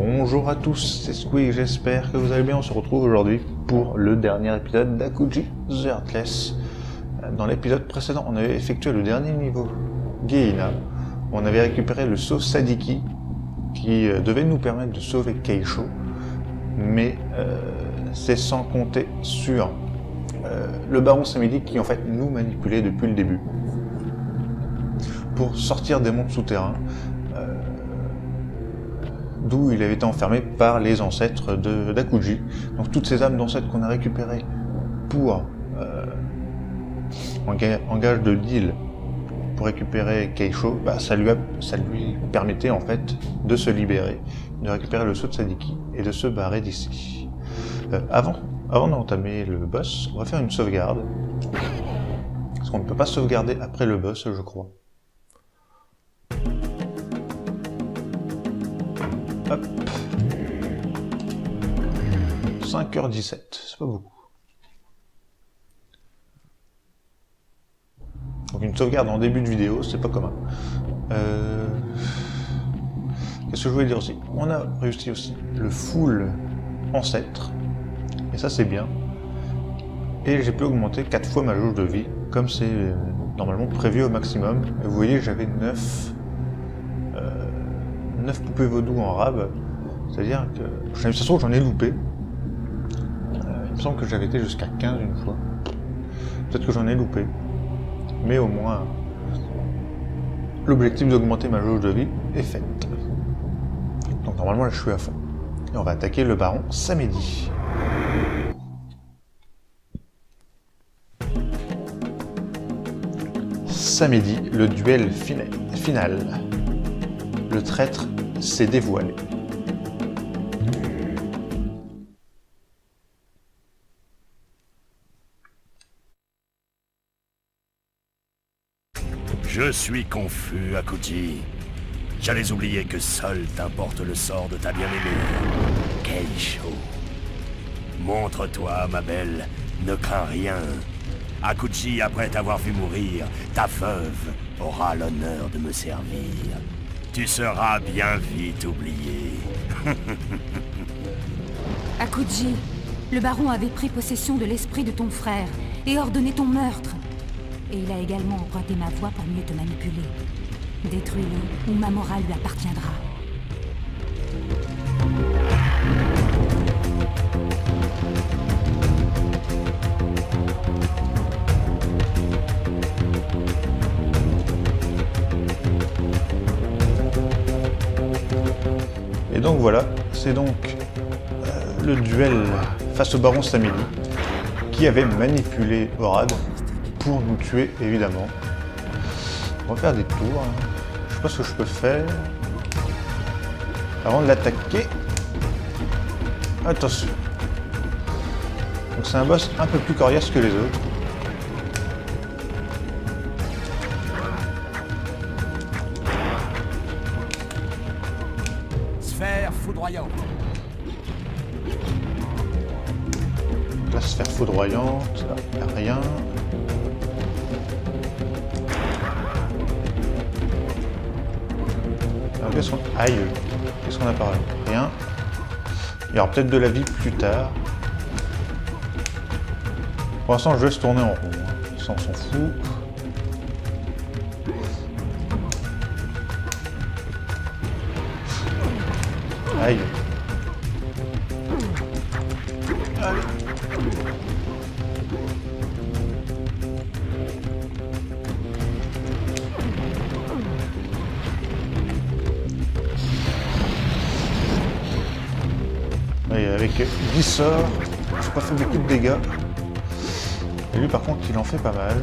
Bonjour à tous, c'est Squeak, j'espère que vous allez bien. On se retrouve aujourd'hui pour le dernier épisode d'Akuji The Heartless. Dans l'épisode précédent, on avait effectué le dernier niveau, Geina. On avait récupéré le sceau Sadiki, qui devait nous permettre de sauver Keisho, mais c'est sans compter sur le baron Samedi qui en fait nous manipulait depuis le début. Pour sortir des mondes souterrains, d'où il avait été enfermé par les ancêtres d'Akuji. Donc toutes ces âmes d'ancêtres qu'on a récupérées pour en gage de deal pour récupérer Keisho, ça lui permettait en fait de se libérer, de récupérer le sceau de Sadiki et de se barrer d'ici. Avant d'entamer le boss, on va faire une sauvegarde. Parce qu'on ne peut pas sauvegarder après le boss, je crois. Hop. 5h17, c'est pas beaucoup. Donc une sauvegarde en début de vidéo, c'est pas commun. Qu'est-ce que je voulais dire aussi? On a réussi aussi le full ancêtre, et ça c'est bien. Et j'ai pu augmenter 4 fois ma jauge de vie, comme c'est normalement prévu au maximum. Et vous voyez, j'avais 9 poupées vaudou en rab, c'est-à-dire que j'ai l'impression que j'en ai loupé. Il me semble que j'avais été jusqu'à 15 une fois. Peut-être que j'en ai loupé. Mais au moins, l'objectif d'augmenter ma jauge de vie est fait. Donc normalement là je suis à fond. Et on va attaquer le baron Samedi. Samedi, le duel final. Le traître s'est dévoilé. Je suis confus, Akuji. J'allais oublier que seul t'importe le sort de ta bien-aimée, Keisho. Montre-toi, ma belle, ne crains rien. Akuji, après t'avoir vu mourir, ta veuve aura l'honneur de me servir. Tu seras bien vite oublié. Akuji, le baron avait pris possession de l'esprit de ton frère et ordonné ton meurtre. Et il a également emprunté ma voix pour mieux te manipuler. Détruis-le ou ma morale lui appartiendra. Et donc voilà, c'est donc le duel face au baron Samedi qui avait manipulé Orad pour nous tuer évidemment. On va faire des tours. Je sais pas ce que je peux faire avant de l'attaquer. Attention. Donc c'est un boss un peu plus coriace que les autres. Sphère foudroyante. La sphère foudroyante, là, y a rien. Alors, qu'est-ce qu'on a par là? Rien. Il y aura peut-être de la vie plus tard. Pour l'instant, je vais se tourner en rond. Ça, on s'en fout. Aïe. Allez. Et avec 10 sorts, j'ai pas fait beaucoup de dégâts. Et lui par contre il en fait pas mal.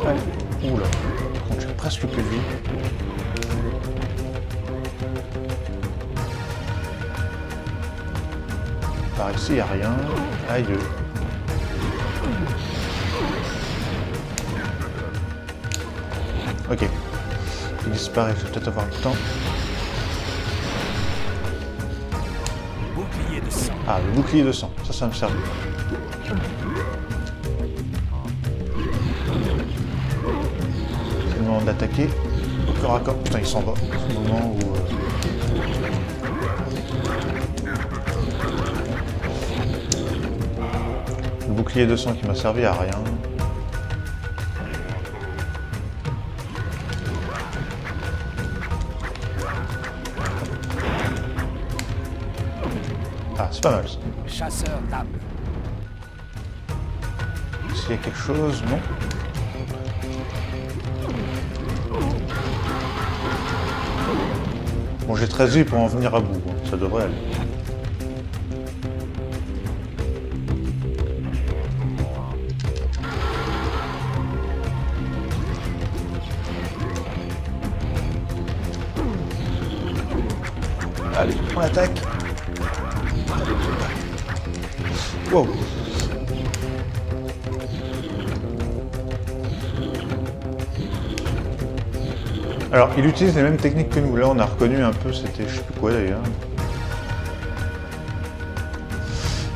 Allez. Oula, par contre j'ai presque plus de vie. Par ici il n'y a rien. Aïe. Ok. Il disparaît, je vais peut-être avoir le temps. Bouclier de sang. Ah, le bouclier de sang, ça me sert. moment d'attaquer au corps à corps. Putain, il s'en va. C'est le moment où... Le bouclier de sang qui m'a servi à rien. Ah, c'est pas mal ça. Chasseur d'âme. Est-ce qu'il y a quelque chose? Non. Bon, j'ai 13 vies pour en venir à bout, hein. Ça devrait aller. Allez, on attaque. Wow. Alors, il utilise les mêmes techniques que nous. Là, on a reconnu un peu, c'était je sais plus quoi d'ailleurs.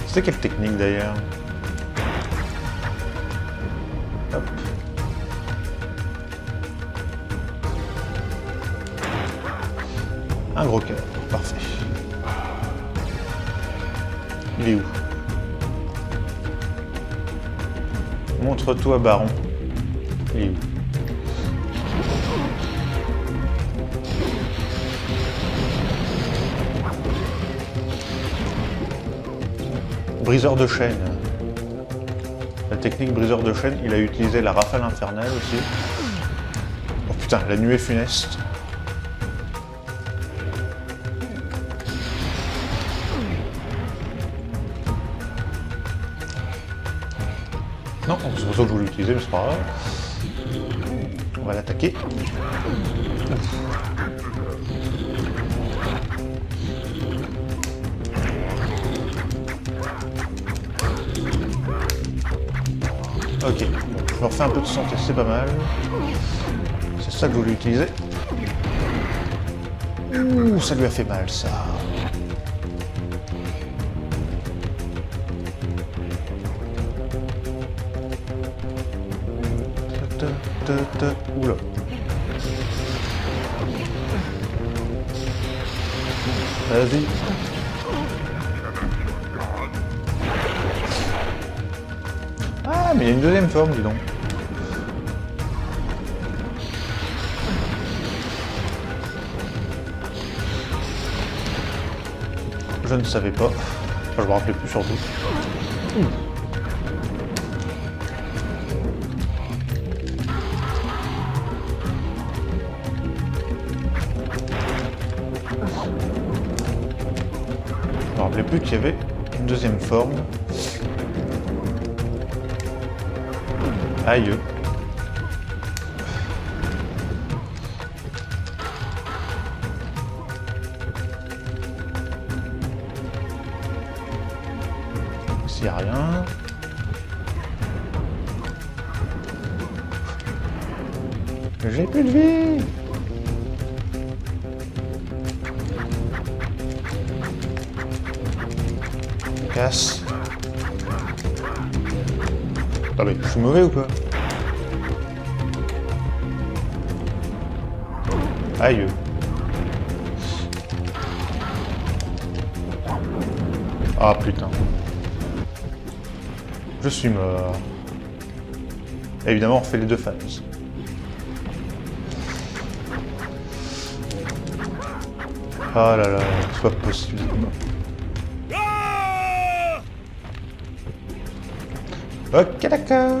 C'était quelle technique d'ailleurs? Hop. Un gros cœur, parfait. Il est où? Montre-toi, Baron. Il est où? Briseur de chaîne. La technique briseur de chaîne, il a utilisé la rafale infernale aussi. Oh putain, la nuée funeste. Non, c'est pour ça que je voulais l'utiliser, mais c'est pas grave. On va l'attaquer. Ok, je me refais un peu de santé, c'est pas mal. C'est ça que je voulais utiliser. Ouh, ça lui a fait mal, ça. Oula. Vas-y. Ah, mais il y a une deuxième forme, dis donc. Je ne savais pas. Enfin, je me rappelais plus surtout. Je me rappelais plus qu'il y avait une deuxième forme. Aïe. S'il n'y a rien. J'ai plus de vie. Casse. Attends, mais je suis mauvais ou quoi? Aïe. Ah putain. Je suis mort. Évidemment, on refait les deux phases. Ah là là, c'est pas possible. Ok, d'accord.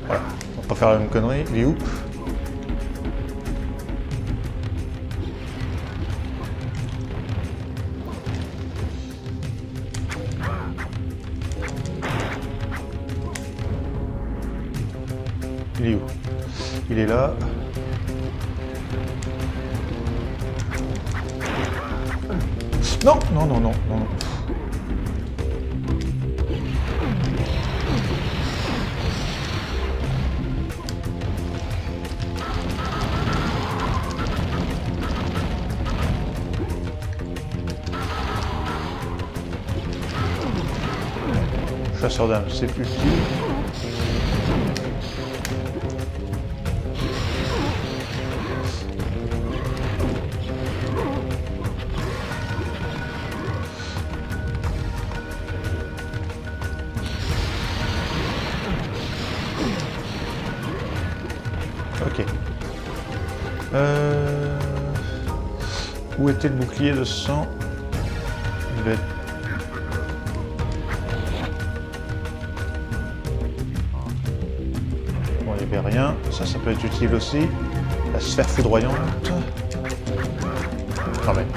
Voilà, on va pas faire la même connerie. Il est où? Il est où? Il est là. Non, non, non, non, non, non. Chasseur d'âme, c'est plus utile. Ok. Où était le bouclier de sang? Il va être... Bon, il n'y avait rien. Ça peut être utile aussi. La sphère foudroyante. Quand même.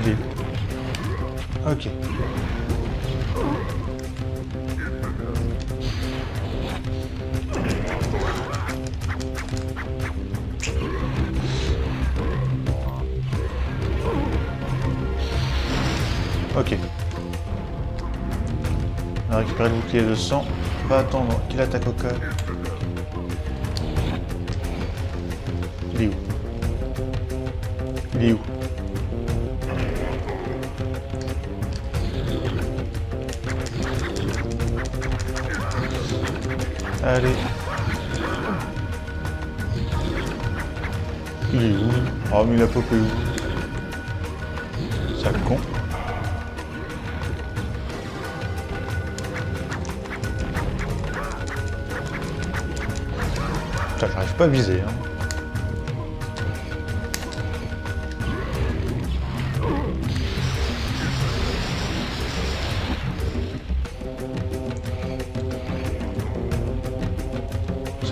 Vide. Ok. Ok. On a récupéré le bouclier de sang. On va attendre qu'il attaque au cœur. Il est où? Il est où? Allez. Il est où? Oh mais il a popé où? Sale con. Putain, j'arrive pas à viser, hein.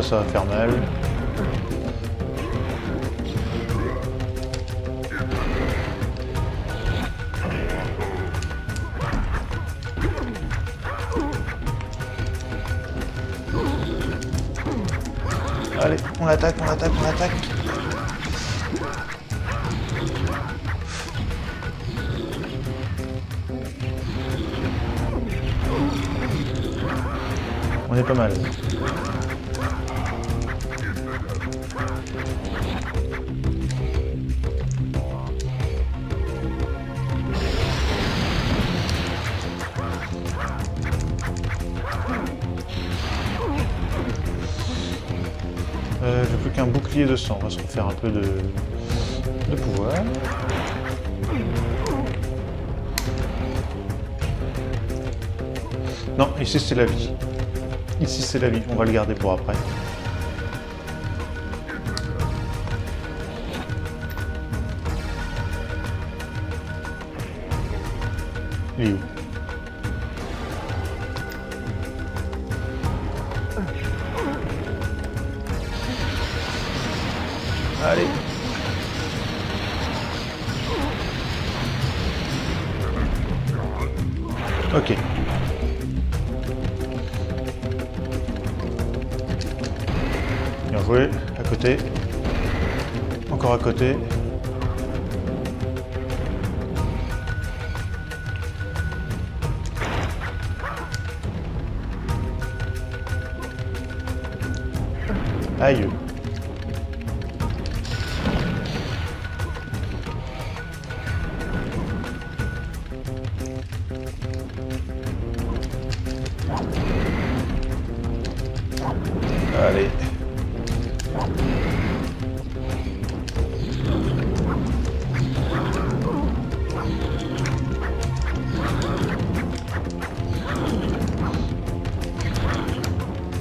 Ça va faire mal. Allez, on attaque, on attaque, on attaque. On est pas mal. J'ai plus qu'un bouclier de sang, on va se refaire un peu de pouvoir. Non, ici c'est la vie. Ici c'est la vie, on va le garder pour après. Il est où? Allez. Ok. Bien joué. À côté. Encore à côté. Aïe. Allez.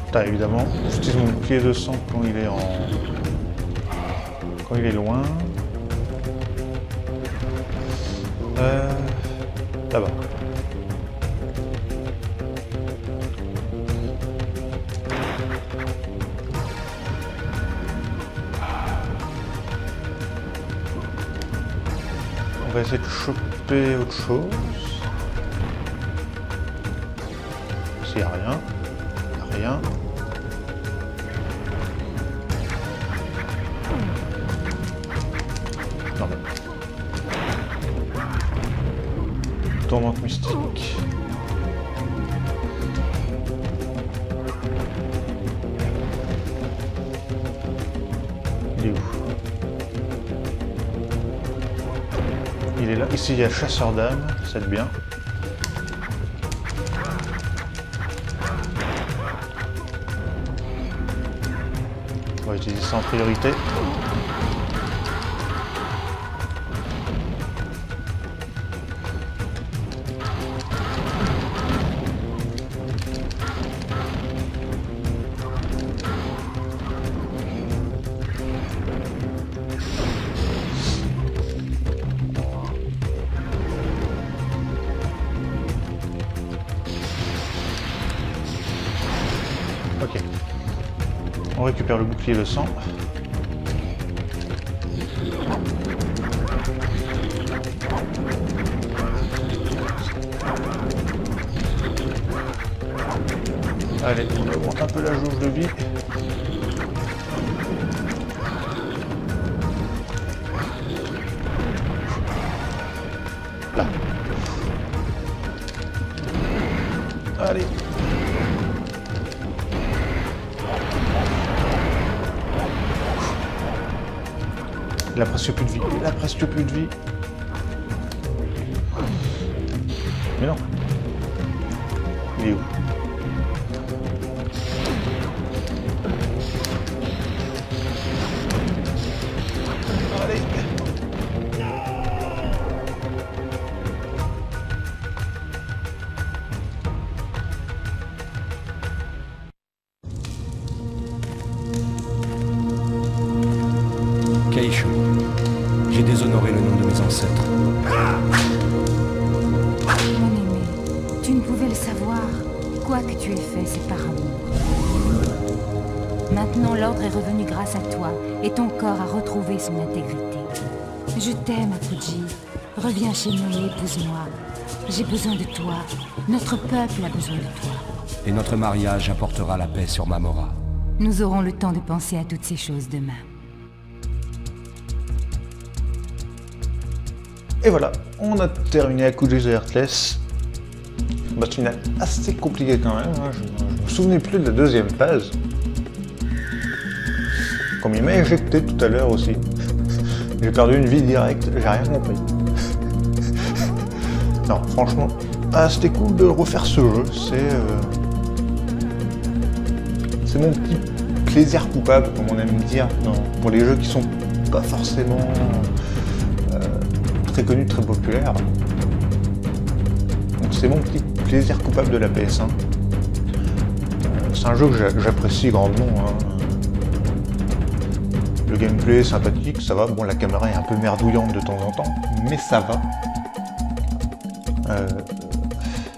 Putain, évidemment, j'utilise mon bouclier de sang quand il est quand il est loin. Là-bas. On va essayer de choper autre chose. S'il n'y a rien. Il n'y a rien. Non mais... Tourmente mystique. Il est où? Il il est là. Ici, il y a chasseur d'âme, c'est bien. On va utiliser ça en priorité. Ok. On récupère le bouclier de sang. Allez, on augmente un peu la jauge de vie. Là. Allez. Il a presque plus de vie. Il a presque plus de vie. Mais non. Il est où? Allez. Keishu, j'ai déshonoré le nom de mes ancêtres. Mon aimé, tu ne pouvais le savoir. Quoi que tu aies fait, c'est par amour. Maintenant, l'ordre est revenu grâce à toi, et ton corps a retrouvé son intégrité. Je t'aime, Akuji. Reviens chez nous et épouse-moi. J'ai besoin de toi. Notre peuple a besoin de toi. Et notre mariage apportera la paix sur Mamora. Nous aurons le temps de penser à toutes ces choses demain. Et voilà, on a terminé Akuji the Heartless. Boss final assez compliqué quand même, hein. Je me souvenais plus de la deuxième phase. Comme il m'a éjecté tout à l'heure aussi. J'ai perdu une vie directe, j'ai rien compris. Non, franchement, c'était cool de refaire ce jeu, c'est mon petit plaisir coupable, comme on aime dire, pour les jeux qui sont pas forcément très connus, très populaires. Donc c'est mon petit plaisir coupable de la PS1. C'est un jeu que j'apprécie grandement, hein. Le gameplay est sympathique, ça va. Bon, la caméra est un peu merdouillante de temps en temps, mais ça va.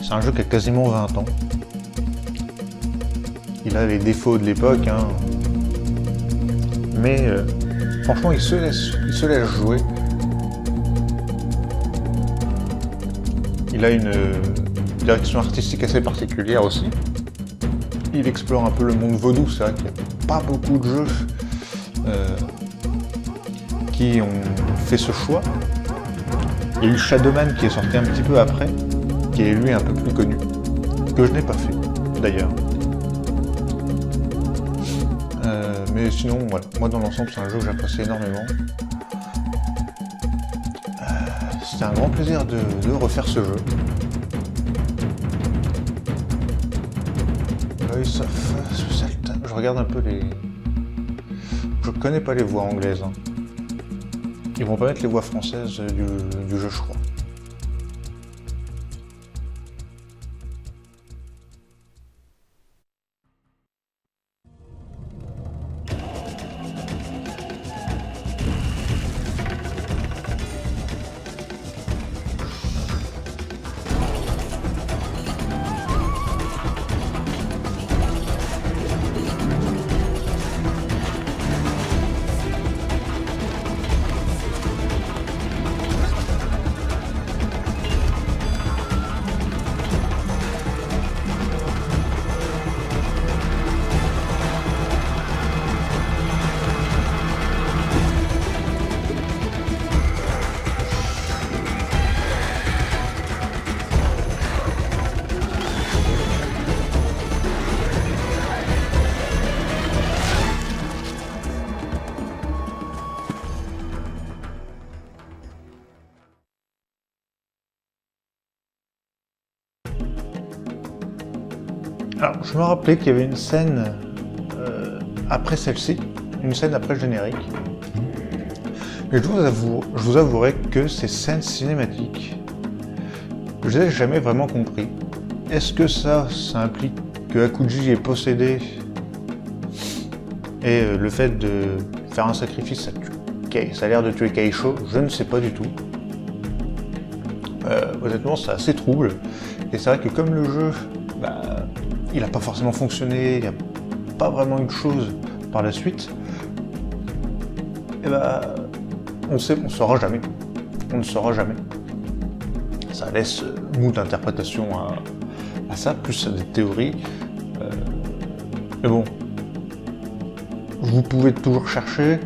C'est un jeu qui a quasiment 20 ans. Il a les défauts de l'époque, hein. Mais franchement, il se laisse jouer. Il a une direction artistique assez particulière aussi. Il explore un peu le monde vaudou, c'est vrai qu'il n'y a pas beaucoup de jeux qui ont fait ce choix. Il y a eu Shadowman qui est sorti un petit peu après, qui est lui un peu plus connu, que je n'ai pas fait d'ailleurs. Mais sinon, voilà. Moi dans l'ensemble c'est un jeu que j'apprécie énormément. C'était un grand plaisir de refaire ce jeu. Voice of Sultan. Je regarde un peu les... Je connais pas les voix anglaises, hein. Ils vont pas mettre les voix françaises du jeu, je crois. Alors, je me rappelais qu'il y avait une scène après celle-ci, une scène après le générique. Et je vous avouerai que ces scènes cinématiques, je les ai jamais vraiment compris. Est-ce que ça implique que Akuji est possédé et le fait de faire un sacrifice, ça a l'air de tuer Kaisho? Je ne sais pas du tout. Honnêtement, c'est assez trouble. Et c'est vrai que comme le jeu, il n'a pas forcément fonctionné, il n'y a pas vraiment eu de choses par la suite, et on ne saura jamais. On ne saura jamais. Ça laisse moult d'interprétations à ça, plus à des théories. Mais bon, vous pouvez toujours chercher.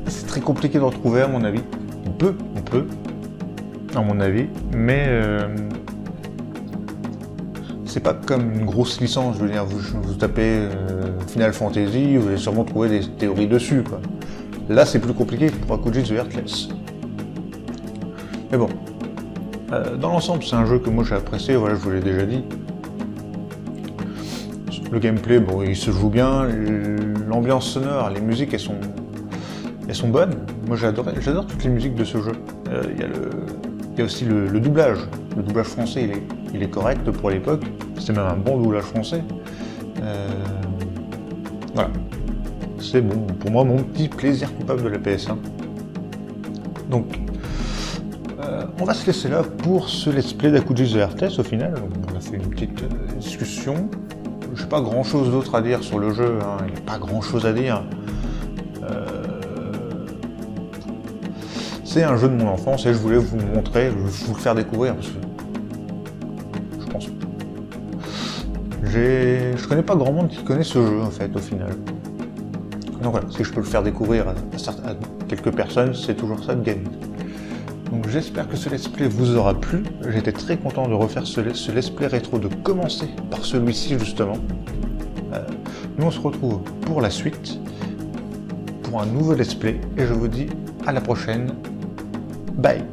C'est très compliqué de retrouver à mon avis. On peut, à mon avis, mais c'est pas comme une grosse licence. Je veux dire, vous tapez Final Fantasy, vous allez sûrement trouver des théories dessus, quoi. Là, c'est plus compliqué pour Akuji The Heartless. Mais bon, dans l'ensemble, c'est un jeu que moi j'ai apprécié. Voilà, je vous l'ai déjà dit. Le gameplay, bon, il se joue bien. L'ambiance sonore, les musiques, elles sont bonnes. Moi, j'adore toutes les musiques de ce jeu. Il y a aussi le doublage. Le doublage français, il est correct pour l'époque. C'est même un bon doublage français. Voilà. C'est bon, pour moi, mon petit plaisir coupable de la PS1. Donc, on va se laisser là pour ce let's play d'Akuji The Heartless au final. On a fait une petite discussion. J'ai pas grand chose d'autre à dire sur le jeu, hein. Il n'y a pas grand chose à dire. C'est un jeu de mon enfance et je voulais vous le montrer, vous le faire découvrir parce que je pense. Je connais pas grand monde qui connaît ce jeu en fait au final. Donc voilà, si je peux le faire découvrir à quelques personnes, c'est toujours ça de gagner. Donc j'espère que ce let's play vous aura plu. J'étais très content de refaire ce let's play rétro, de commencer par celui-ci justement. Nous on se retrouve pour la suite, pour un nouveau let's play, et je vous dis à la prochaine. Bye.